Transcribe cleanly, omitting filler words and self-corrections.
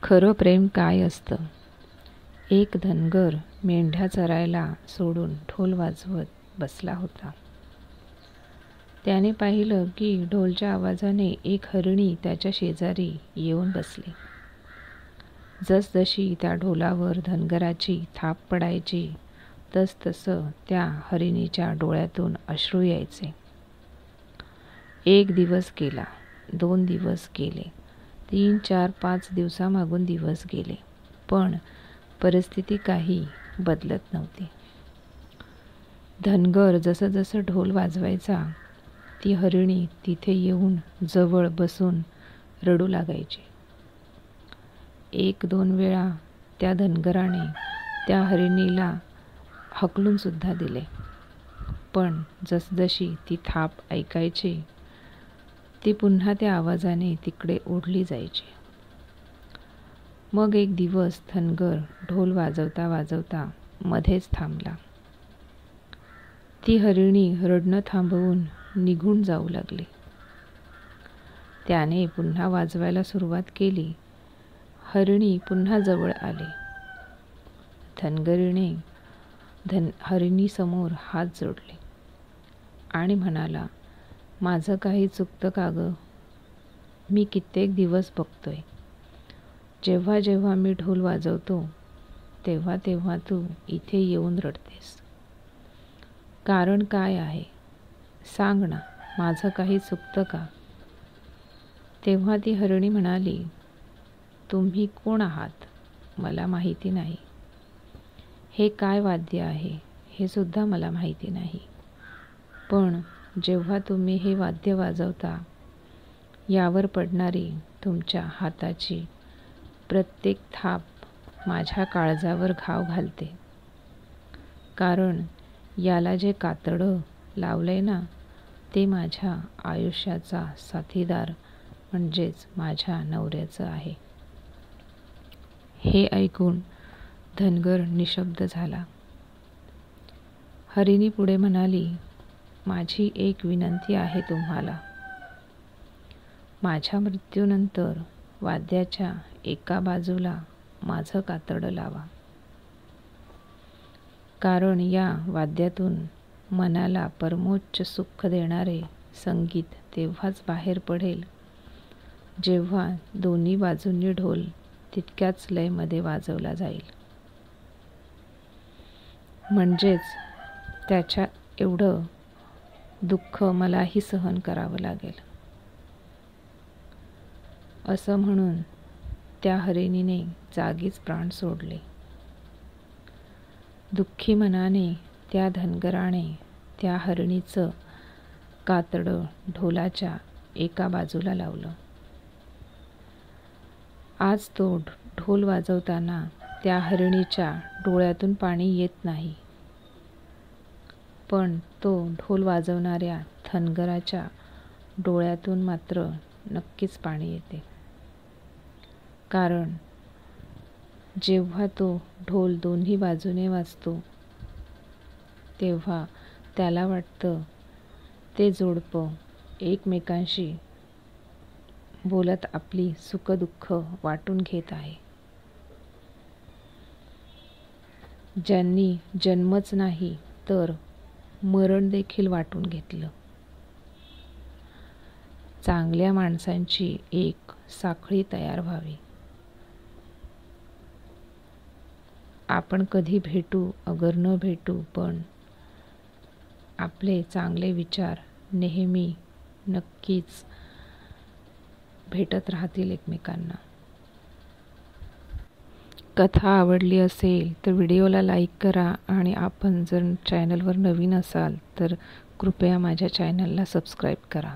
खरं प्रेम काय असतं? एक धनगर मेंढ्या चरायला सोडून ढोल वाजवत बसला होता. त्याने पाहिलं की ढोलच्या आवाजाने एक हरिणी त्याच्या शेजारी येऊन बसली. जसजशी त्या ढोलावर धनगराची थाप पडायची तसतसं त्या हरिणीच्या डोळ्यातून अश्रू यायचे. 1 दिवस गेला, 2 दिवस गेले, 3, 4, 5 दिवसामागून दिवस गेले, पण परिस्थिती काही बदलत नव्हती. धनगर जसं जसं ढोल वाजवायचा ती हरिणी तिथे येऊन जवळ बसून रडू लागायची. 1-2 वेळा त्या धनगराने त्या हरिणीला हकलून सुद्धा दिले, पण जसजशी ती थाप ऐकायची ती पुन्हा त्या आवाजाने तिकडे ओढली जायची. मग एक दिवस धनगर ढोल वाजवता वाजवता मध्येच थांबला. ती हरिणी रडणं थांबवून निघून जाऊ लागली. त्याने पुन्हा वाजवायला सुरुवात केली. हरिणी पुन्हा जवळ आली. धनगरीने हरिणीसमोर हात जोडले आणि म्हणाला, माझं काही चुकतं का गं? मी कित्येक दिवस बघतोय. जेव्हा जेव्हा मी ढोल वाजवतो तेव्हा तेव्हा तू इथे येऊन रडतेस. कारण काय आहे? सांग ना, माझं काही चुकतं का? तेव्हा ती हरिणी म्हणाली, तुम्ही कोण आहात मला माहिती नाही. हे काय वाद्य आहे हे सुद्धा मला माहिती नाही. पण जेव्हा तुम्ही हे वाद्य वाजवता यावर पडणारी तुमच्या हाताची प्रत्येक थाप माझ्या काळजावर घाव घालते. कारण याला जे कातडं लावलंय ना ते माझ्या आयुष्याचा साथीदार म्हणजेच माझ्या नवऱ्याचं आहे. हे ऐकून धनगर निशब्द झाला. हरिणी पुढे म्हणाली, माझी एक विनंती आहे तुम्हाला. माझ्या मृत्यूनंतर वाद्याच्या एका बाजूला माझं कातडं लावा. कारण या वाद्यातून मनाला परमोच्च सुख देणारे संगीत तेव्हाच बाहेर पडेल जेव्हा दोन्ही बाजूंनी ढोल तितक्याच लयमध्ये वाजवला जाईल. म्हणजेच त्याच्या एवढं दुःख मलाही सहन करावं लागेल. असं म्हणून त्या हरिणीने जागीच प्राण सोडले. दुःखी मनाने त्या धनगराने त्या हरिणीचं कातडं ढोलाच्या एका बाजूला लावलं. आज तो ढोल वाजवताना त्या हरिणीच्या डोळ्यातून पाणी येत नाही, पण तो ढोल वाजवणाऱ्या धनगराच्या डोळ्यातून मात्र नक्कीच पाणी येते. कारण जेव्हा तो ढोल दोन्ही बाजूने वाजतो तेव्हा त्याला वाटतं ते जोडपं एकमेकांशी बोलत आपली सुखदुःख वाटून घेत आहे. ज्यांनी जन्मच नाही तर मरण देखील वाटून घेतलं. चांगल्या माणसांची एक साखळी तयार व्हावी. आपण कधी भेटू अगर न भेटू, पण आपले चांगले विचार नेहमी नक्कीच भेटत राहतील एकमेकांना. कथा आवडली असेल तर व्हिडिओला लाईक करा आणि आपण जर चॅनलवर नवीन असाल तर कृपया माझ्या चॅनलला सबस्क्राईब करा.